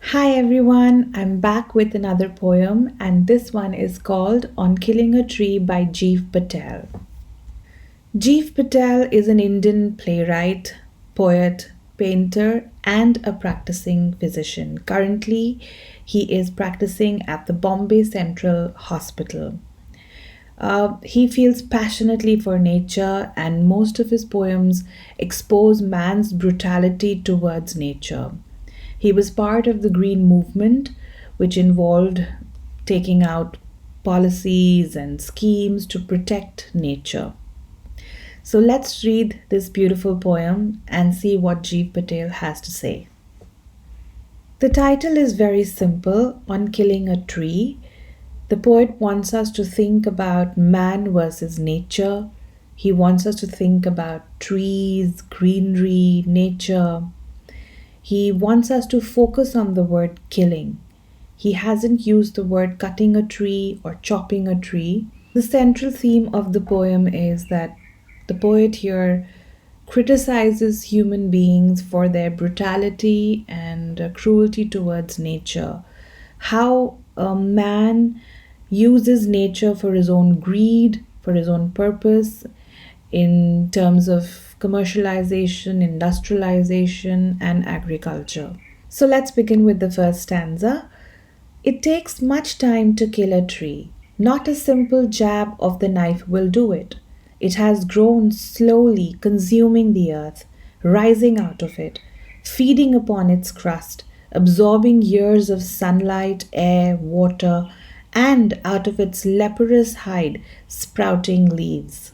Hi everyone, I'm back with another poem, and this one is called On Killing a Tree by Gieve Patel. Gieve Patel is an Indian playwright, poet, painter, and a practicing physician. Currently, he is practicing at the Bombay Central Hospital. He feels passionately for nature, and most of his poems expose man's brutality towards nature. He was part of the Green Movement, which involved taking out policies and schemes to protect nature. So let's read this beautiful poem and see what Gieve Patel has to say. The title is very simple, On Killing a Tree. The poet wants us to think about man versus nature. He wants us to think about trees, greenery, nature. He wants us to focus on the word killing. He hasn't used the word cutting a tree or chopping a tree. The central theme of the poem is that the poet here criticizes human beings for their brutality and cruelty towards nature. How a man uses nature for his own greed, for his own purpose, in terms of commercialization, industrialization, and agriculture. So let's begin with the first stanza. It takes much time to kill a tree. Not a simple jab of the knife will do it. It has grown slowly, consuming the earth, rising out of it, feeding upon its crust, absorbing years of sunlight, air, water, and out of its leprous hide, sprouting leaves.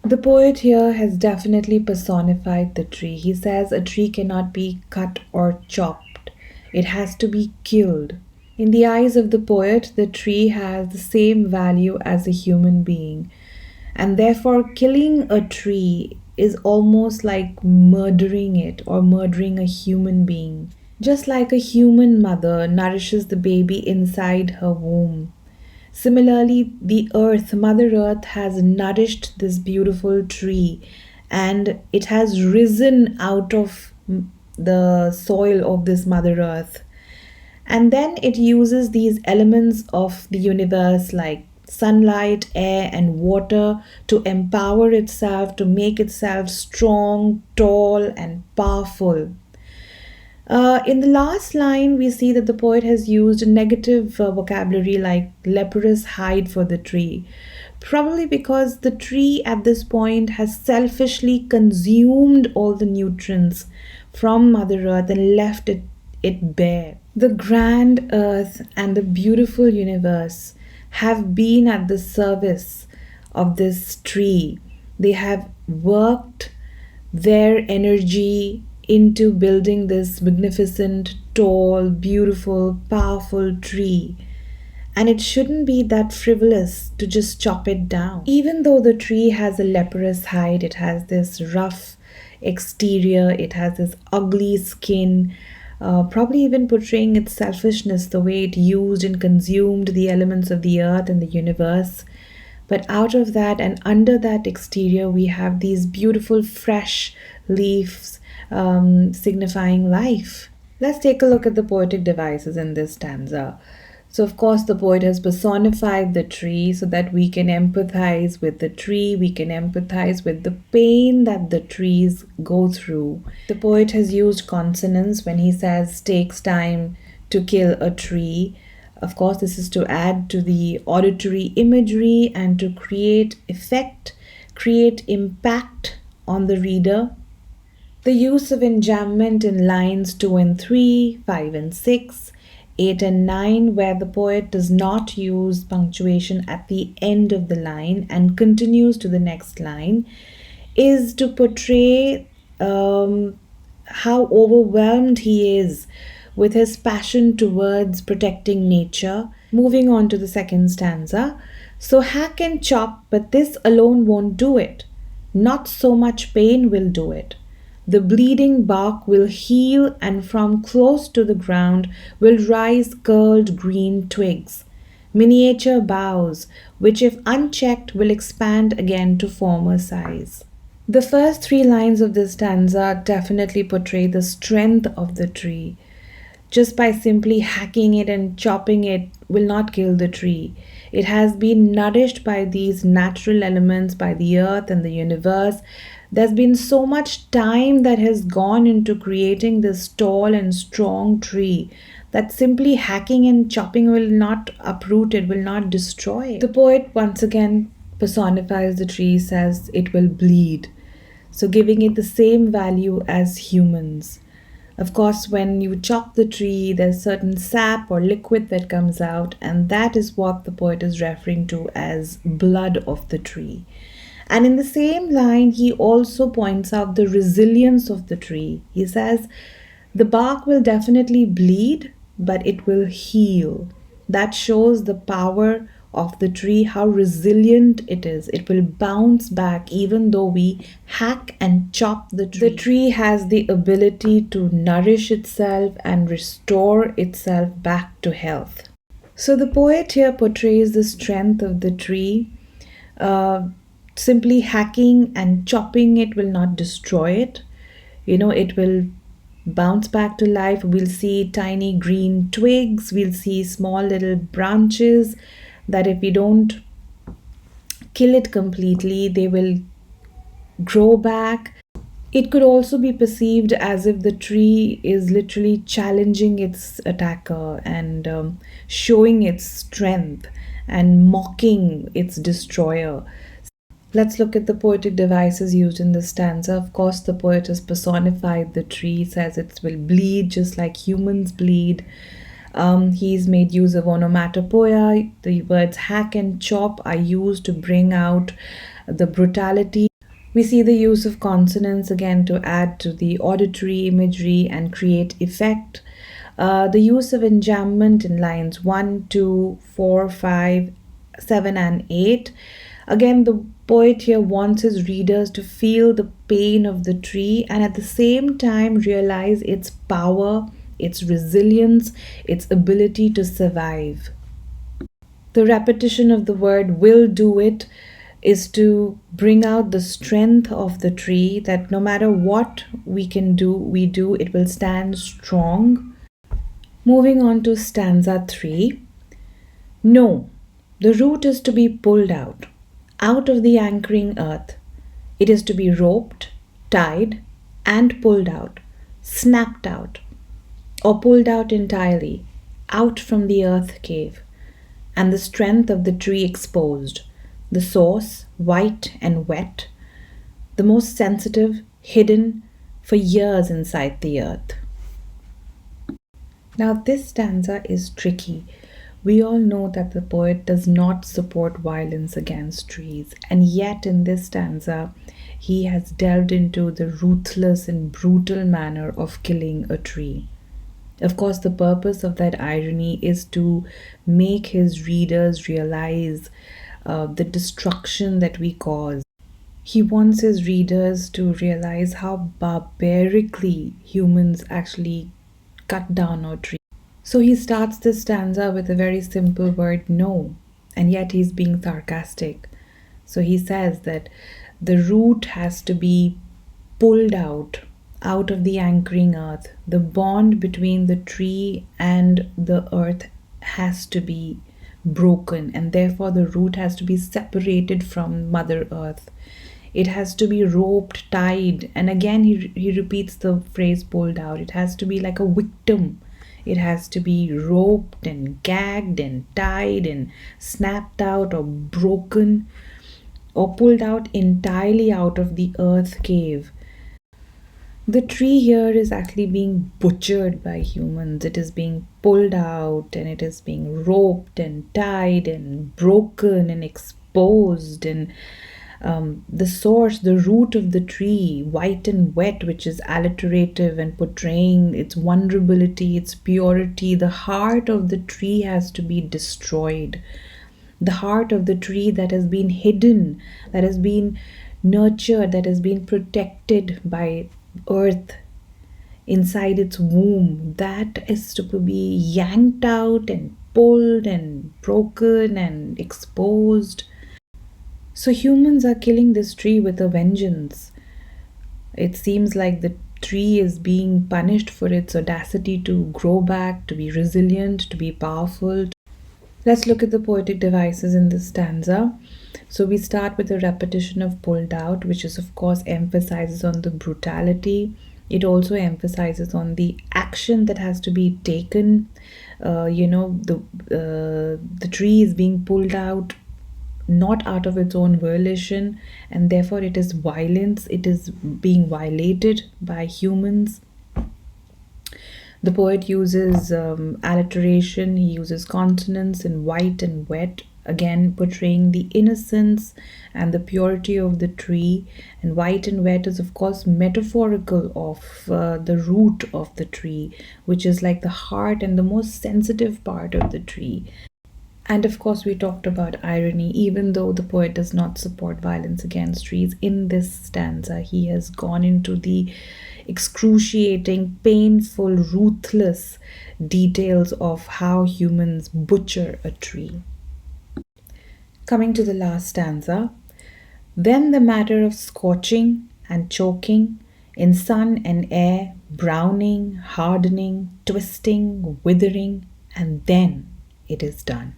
The poet here has definitely personified the tree. He says a tree cannot be cut or chopped, it has to be killed. In the eyes of the poet, the tree has the same value as a human being, and therefore, killing a tree is almost like murdering it or murdering a human being. Just like a human mother nourishes the baby inside her womb, similarly, the earth, Mother Earth, has nourished this beautiful tree and it has risen out of the soil of this Mother Earth. And then it uses these elements of the universe like sunlight, air, and water to empower itself, to make itself strong, tall, and powerful. In the last line, we see that the poet has used a negative vocabulary like leprous hide for the tree, probably because the tree at this point has selfishly consumed all the nutrients from Mother Earth and left it bare. The grand earth and the beautiful universe have been at the service of this tree. They have worked their energy into building this magnificent, tall, beautiful, powerful tree. And it shouldn't be that frivolous to just chop it down. Even though the tree has a leprous hide, it has this rough exterior, it has this ugly skin, probably even portraying its selfishness, the way it used and consumed the elements of the earth and the universe. But out of that and under that exterior, we have these beautiful, fresh leaves signifying life. Let's take a look at the poetic devices in this stanza. So, of course, the poet has personified the tree so that we can empathize with the tree, we can empathize with the pain that the trees go through. The poet has used consonants when he says takes time to kill a tree. Of course, this is to add to the auditory imagery and to create effect, create impact on the reader. The use of enjambment in lines 2 and 3, 5 and 6, 8 and 9, where the poet does not use punctuation at the end of the line and continues to the next line, is to portray how overwhelmed he is with his passion towards protecting nature. Moving on to the second stanza. So hack and chop, but this alone won't do it. Not so much pain will do it. The bleeding bark will heal, and from close to the ground will rise curled green twigs, miniature boughs, which if unchecked will expand again to former size. The first three lines of this stanza definitely portray the strength of the tree. just by simply hacking it and chopping it will not kill the tree. It has been nourished by these natural elements, by the earth and the universe. There's been so much time that has gone into creating this tall and strong tree that simply hacking and chopping will not uproot it, will not destroy it. The poet once again personifies the tree, says it will bleed, so giving it the same value as humans. Of course, when you chop the tree, there's certain sap or liquid that comes out, and that is what the poet is referring to as blood of the tree. And in the same line, he also points out the resilience of the tree. He says, the bark will definitely bleed, but it will heal. That shows the power of the tree, how resilient it is. It will bounce back even though we hack and chop the tree. The tree has the ability to nourish itself and restore itself back to health. So the poet here portrays the strength of the tree. Simply hacking and chopping it will not destroy it. It will bounce back to life. We'll see tiny green twigs, we'll see small little branches that if we don't kill it completely, they will grow back. It could also be perceived as if the tree is literally challenging its attacker and showing its strength and mocking its destroyer. Let's look at the poetic devices used in this stanza. Of course, the poet has personified the tree, says it will bleed just like humans bleed. He's made use of onomatopoeia. The words hack and chop are used to bring out the brutality. We see the use of consonants again to add to the auditory imagery and create effect. The use of enjambment in lines 1, 2, 4, 5, 7, and 8. Again, the poet here wants his readers to feel the pain of the tree and at the same time realize its power, its resilience, its ability to survive. The repetition of the word will do it is to bring out the strength of the tree, that no matter what we can do, it will stand strong. Moving on to stanza 3. No, the root is to be pulled out of the anchoring earth. It is to be roped, tied, and pulled out, snapped out, or pulled out entirely, out from the earth cave, and the strength of the tree exposed, the source white and wet, the most sensitive, hidden for years inside the earth. Now, this stanza is tricky. We all know that the poet does not support violence against trees, and yet in this stanza, he has delved into the ruthless and brutal manner of killing a tree. Of course, the purpose of that irony is to make his readers realize the destruction that we cause. He wants his readers to realize how barbarically humans actually cut down our trees. So he starts this stanza with a very simple word, no, and yet he's being sarcastic. So he says that the root has to be pulled out of the anchoring earth. The bond between the tree and the earth has to be broken, and therefore the root has to be separated from Mother Earth. It has to be roped, tied, and again he repeats the phrase pulled out. It has to be like a victim. It has to be roped and gagged and tied and snapped out or broken or pulled out entirely out of the earth cave. The tree here is actually being butchered by humans. It is being pulled out and it is being roped and tied and broken and exposed, and the source, the root of the tree, white and wet, which is alliterative and portraying its vulnerability, its purity. The heart of the tree has to be destroyed. The heart of the tree that has been hidden, that has been nurtured, that has been protected by earth inside its womb, that is to be yanked out and pulled and broken and exposed. So humans are killing this tree with a vengeance. It seems like the tree is being punished for its audacity to grow back, to be resilient, to be powerful. Let's look at the poetic devices in this stanza. So we start with a repetition of pulled out, which is, of course, emphasizes on the brutality. It also emphasizes on the action that has to be taken. The tree is being pulled out not out of its own volition, and therefore it is violence, it is being violated by humans. The poet uses alliteration, he uses consonants in white and wet, again portraying the innocence and the purity of the tree. And white and wet is, of course, metaphorical of the root of the tree, which is like the heart and the most sensitive part of the tree. And of course, we talked about irony. Even though the poet does not support violence against trees, in this stanza, he has gone into the excruciating, painful, ruthless details of how humans butcher a tree. Coming to the last stanza, then the matter of scorching and choking in sun and air, browning, hardening, twisting, withering, and then it is done.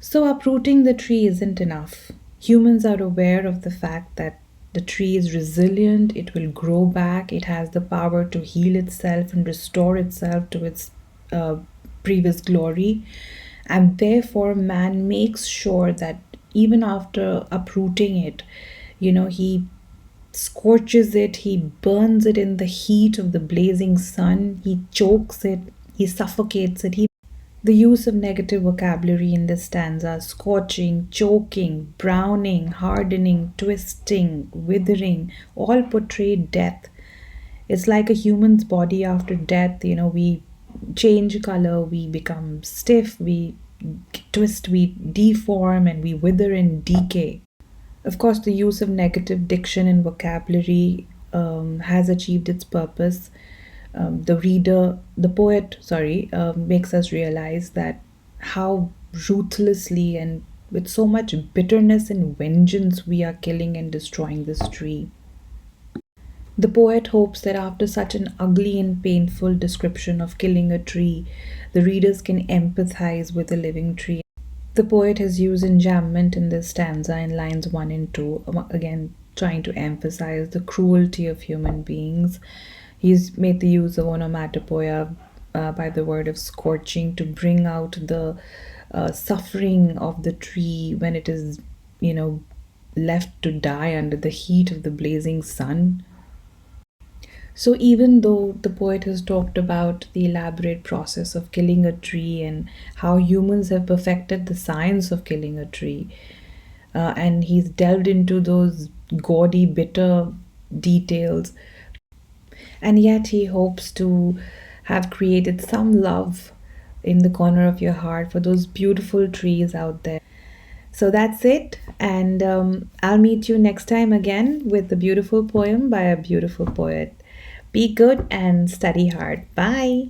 So, uprooting the tree isn't enough. Humans are aware of the fact that the tree is resilient, it will grow back, it has the power to heal itself and restore itself to its uh, previous glory. And therefore, man makes sure that even after uprooting it, he scorches it, he burns it in the heat of the blazing sun, he chokes it, he suffocates it. The use of negative vocabulary in this stanza, scorching, choking, browning, hardening, twisting, withering, all portray death. It's like a human's body after death. We change color, we become stiff, we twist, we deform, and we wither and decay. Of course, the use of negative diction and vocabulary has achieved its purpose. The poet, makes us realize that how ruthlessly and with so much bitterness and vengeance we are killing and destroying this tree. The poet hopes that after such an ugly and painful description of killing a tree, the readers can empathize with a living tree. The poet has used enjambment in this stanza in lines 1 and 2, again trying to emphasize the cruelty of human beings. He's made the use of onomatopoeia by the word of scorching to bring out the suffering of the tree when it is, left to die under the heat of the blazing sun. So, even though the poet has talked about the elaborate process of killing a tree and how humans have perfected the science of killing a tree, and he's delved into those gaudy, bitter details, and yet he hopes to have created some love in the corner of your heart for those beautiful trees out there. So that's it, and I'll meet you next time again with a beautiful poem by a beautiful poet. Be good and study hard. Bye.